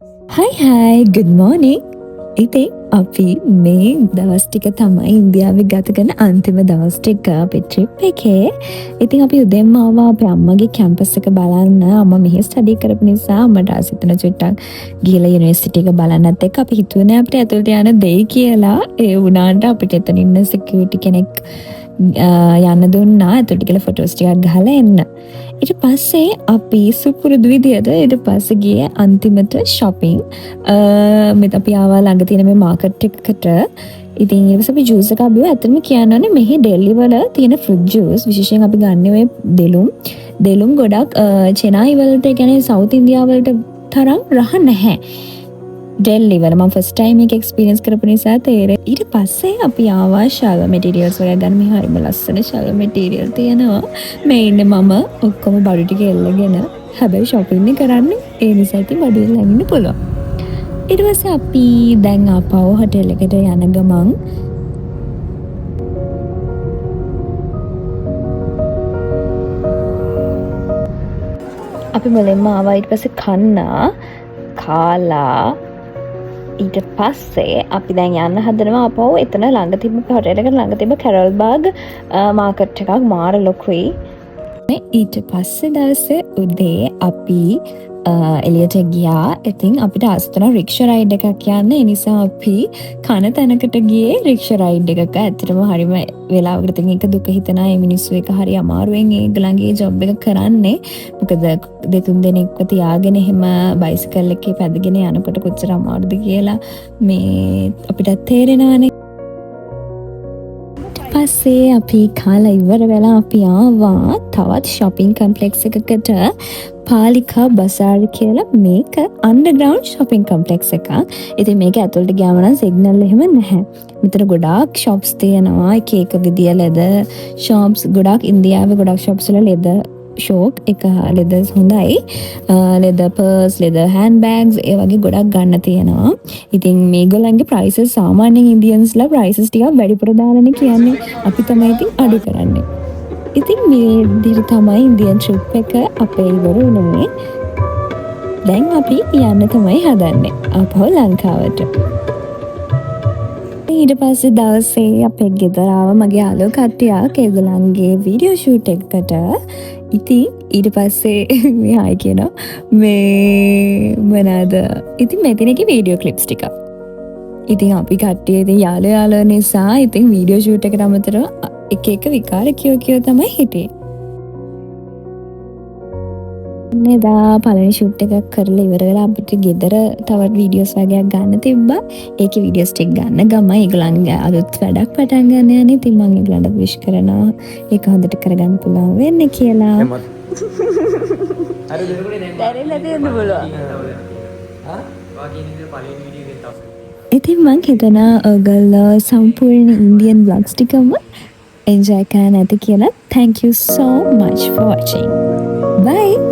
Hi, good morning. ඉතින් අපි මේ දවස් ටික තමයි ඉන්දියාවේ ගත කරන අන්තිම දවස් ටික අපේ ට්‍රිප් එකේ. ඉතින් අපි උදෙන්ම ආවා අපේ අම්මගේ කැම්පස් එක බලන්න. අම්මා මෙහි ස්ටඩි කරපු නිසා අම්මට ආසිතන චුට්ටක් ගිහලා යුනිවර්සිටි එක බලන්නත් එක්ක අපි හිතුවේ නෑ අපිට ඇතුළට යන්න දෙයි කියලා. ඒ වුණාට අපිට එතන ඉන්න සිකියුරිටි කෙනෙක් යන්න දුන්නා ඇතුළට කියලා ෆොටෝස් ටිකක් ගහලා එන්න. ඊට පස්සේ අපි සුපුරුදු විදියට ඊට පස්සේ ගියේ අන්තිමට shopping. මෙත අපි ආවා ළඟ තියෙන මේ මාකට් එකකට. ඉතින් ඊට පස්සේ අපි ජූස් එකක් බිව්වා. ඇත්තටම කියන්නනේ මෙහි ඩෙල්ලි වල තියෙන ෆෘට් ජූස් විශේෂයෙන් අපි ගන්න ඔය දෙලුම් ගොඩක් චෙනයි වලට කියන්නේ සවුත් ඉන්දියාව වලට තරම් රහ නැහැ. ඩෙල්ලි වල මම ෆස්ට් ටයිම් එක එක්ස්පීරියන්ස් කරපු නිසා තේරෙයි. ඊට පස්සේ අපි ආවා ශාල මැටීරියල්ස් වල ගන්න මේ හරිම ලස්සන ශාල මැටීරියල් තියෙනවා. මේ ඉන්නේ මම ඔක්කොම බඩු ටික එල්ලගෙන හැබැයි shopping නේ කරන්නේ. ඒ නිසා ඉතින් බඩු එල්ලගෙන ඉන්න පුළුවන්. ඊට පස්සේ අපි දැන් ආපහු හොටෙල් එකට යන ගමන් අපි මුලින්ම ආවා ඊට පස්සේ කන්නා කාලා ඊට පස්සේ අපි දැන් යන්න හදනවා අපව එතන ළඟ තිබ්බ හොටෙල් එකට ළඟ තිබ්බ කැරල් බාග් මාකට් එකක් මාර ලොකුයි. ඊට පස්සේ දවසේ උදේ අපි එළියට ගියා. ඉතින් අපිට ආසතන රික්ෂා රයිඩ් එකක් යන්න. ඒ නිසා අපි කන තැනකට ගියේ රික්ෂා රයිඩ් එකක. ඇත්තටම හරිම වෙලාවකට ඉතින් ඒක දුක හිතෙනා. මේ මිනිස්සු එක හරි අමාරුවෙන් ඒගොල්ලන්ගේ ජොබ් එක කරන්නේ. මොකද දෙතුන් දෙනෙක්ව තියාගෙන එහෙම බයිසිකල් එකේ පැදගෙන යනකොට කොච්චර අමාරුද කියලා මේ අපිට තේරෙනවානේ. පස්සේ අපි කාලා ඉවර වෙලා අපි ආවා තවත් shopping complex එකකට. පාලිකා බසාර් කියලා මේක අන්ඩර්ග්‍රවුන්ඩ් shopping complex එකක්. ඉතින් මේක ඇතුළට ගියාම නම් සිග්නල් එහෙම නැහැ. මෙතන ගොඩාක් shops තියෙනවා. එක විදිය leather shops ගොඩාක් ඉන්දියාවේ ගොඩාක් shops වල leather ෂෝක් එක ලෙදර්ස් හොඳයි. Leather purse, leather handbags ඒ වගේ ගොඩක් ගන්න තියෙනවා. ඉතින් මේගොල්ලන්ගේ ප්‍රයිසස් සාමාන්‍යයෙන් ඉන්දියන්ස්ලා ප්‍රයිසස් ටිකක් වැඩිපුර දාලානේ කියන්නේ. අපි තමයි ඉතින් අඩු කරන්නේ. ඉතින් මේ විදිහට තමයි ඉන්දියන් ට්‍රිප් එක අපේ ඉවර වුණේ. දැන් අපි යන්න තමයි හදන්නේ ආපහු ලංකාවට. ඊට පස්සේ දවසේ අපේ ගෙදර ආව මගේ යාළුවෝ කට්ටියක් ඒගොල්ලන්ගේ වීඩියෝ ෂූට් එකකට. ඉතින් ඊට පස්සේ මේ ආයි කියනවා මේ මොනවාද? ඉතින් මෙතන එකේ වීඩියෝ ක්ලිප්ස් ටික. ඉතින් අපි කට්ටිය ඉතින් යාළුවෝ නිසා ඉතින් වීඩියෝ ෂූට් එකට අමතරව එක විකාර කියෝ තමයි හිටියේ. නේදා පළවෙනි ෂූට් එකක් කරලා ඉවර වෙලා අපිට ගෙදර තවත් වීඩියෝස් වගේක් ගන්න තිබ්බා. ඒකේ වීඩියෝස් ටික ගන්න ගම ඒගොල්ලන්ගේ අලුත් වැඩක් පටන් ගන්න යන්නේ. ඉතින් මම ඒගොල්ලන්ට විශ් කරනවා ඒක හොඳට කරගන්න පුළුවන් වෙන්න කියලා. අර දෙනකොට දැන් දෙන්න පුළුවන්. වාගේ නේද පළවෙනි වීඩියෝ එකෙන් තවස්. ඉතින් මං හිතනවා ඔයගොල්ලෝ සම්පූර්ණ ඉන්දියන් vlogs ටිකම enjoy කරන්න ඇති කියලා. Thank you so much for watching. Bye.